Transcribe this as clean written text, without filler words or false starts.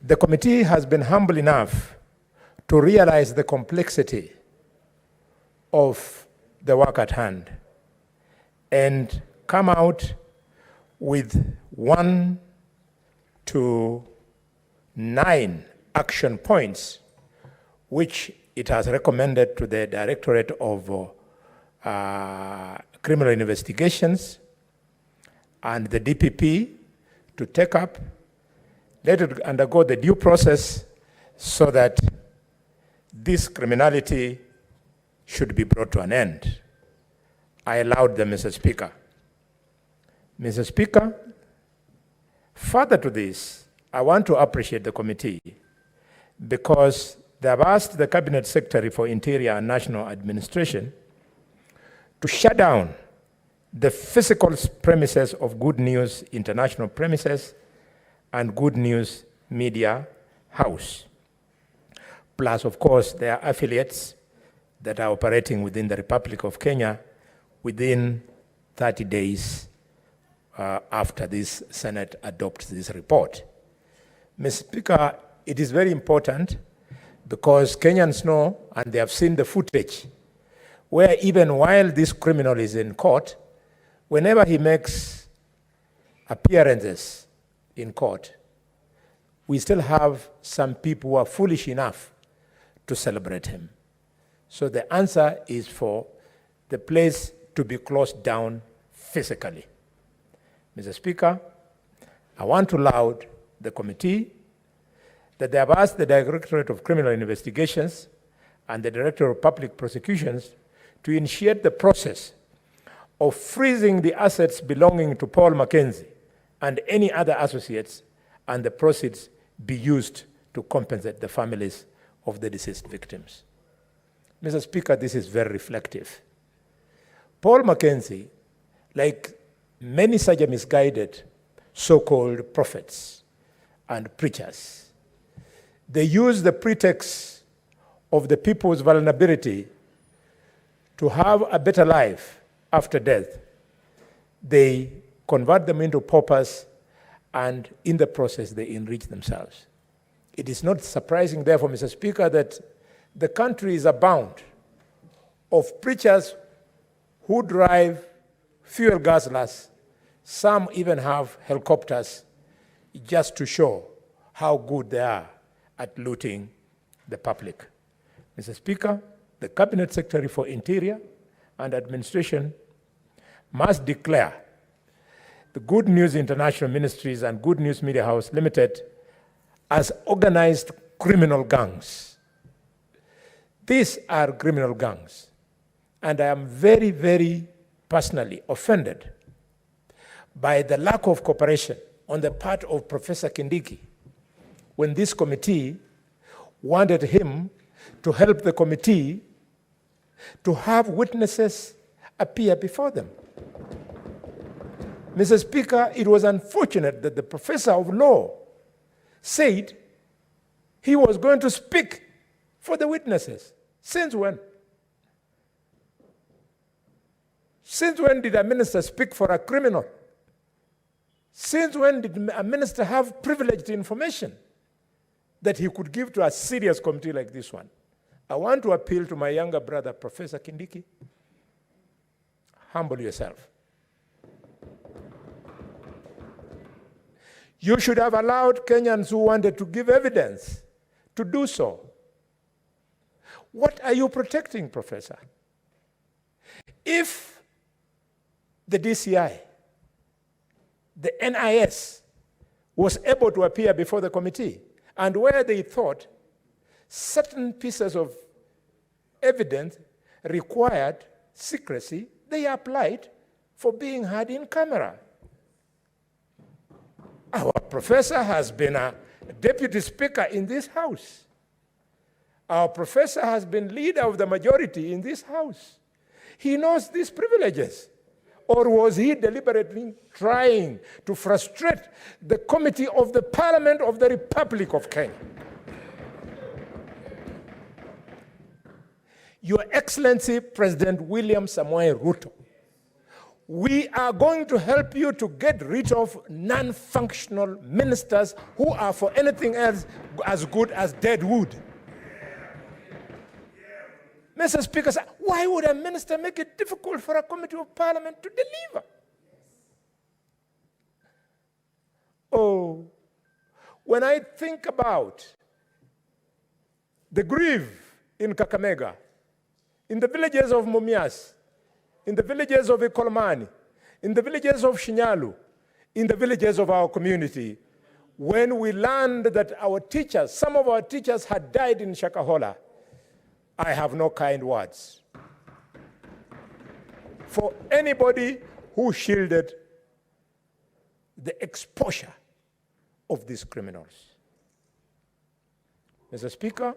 The committee has been humble enough to realize the complexity of the work at hand and come out with 1 to 9 action points, which it has recommended to the Directorate of Criminal Investigations and the DPP to take up, let it undergo the due process so that this criminality should be brought to an end. I allowed them, Mr. Speaker. Mr. Speaker, further to this, I want to appreciate the committee because they have asked the Cabinet Secretary for Interior and National Administration to shut down the physical premises of Good News International Premises and Good News Media House. Plus, of course, there are affiliates that are operating within the Republic of Kenya within 30 days after this Senate adopts this report. Mr. Speaker, it is very important because Kenyans know, and they have seen the footage, where even while this criminal is in court, whenever he makes appearances in court, we still have some people who are foolish enough to celebrate him. So the answer is for the place to be closed down physically. Mr. Speaker, I want to laud the committee that they have asked the Directorate of Criminal Investigations and the Director of Public Prosecutions to initiate the process of freezing the assets belonging to Paul Mackenzie and any other associates, and the proceeds be used to compensate the families of the deceased victims. Mr. Speaker, this is very reflective. Paul Mackenzie, like many such misguided so-called prophets and preachers, they use the pretext of the people's vulnerability to have a better life after death. They convert them into paupers, and in the process, they enrich themselves. It is not surprising, therefore, Mr. Speaker, that the country is abound of preachers who drive fuel gasless. Some even have helicopters just to show how good they are at looting the public. Mr. Speaker, the Cabinet Secretary for Interior and Administration must declare the Good News International Ministries and Good News Media House Limited as organized criminal gangs. These are criminal gangs, and I am very, very personally offended by the lack of cooperation on the part of Professor Kindiki when this committee wanted him to help the committee to have witnesses appear before them. Mr. Speaker, it was unfortunate that the professor of law said he was going to speak for the witnesses. Since when? Since when did a minister speak for a criminal? Since when did a minister have privileged information that he could give to a serious committee like this one? I want to appeal to my younger brother, Professor Kindiki. Humble yourself. You should have allowed Kenyans who wanted to give evidence to do so. What are you protecting, Professor? If the DCI, the NIS, was able to appear before the committee, and where they thought certain pieces of evidence required secrecy, they applied for being heard in camera. Our professor has been a deputy speaker in this house. Our professor has been leader of the majority in this house. He knows these privileges. Or was he deliberately trying to frustrate the committee of the Parliament of the Republic of Kenya? Your Excellency, President William Samoei Ruto, we are going to help you to get rid of non-functional ministers who are for anything else as good as dead wood. Mr. Speaker, why would a minister make it difficult for a committee of parliament to deliver? Oh, when I think about the grief in Kakamega, in the villages of Mumias, in the villages of Ikolomani, in the villages of Shinyalu, in the villages of our community, when we learned that our teachers, some of our teachers had died in Shakahola, I have no kind words for anybody who shielded the exposure of these criminals. Mr. Speaker,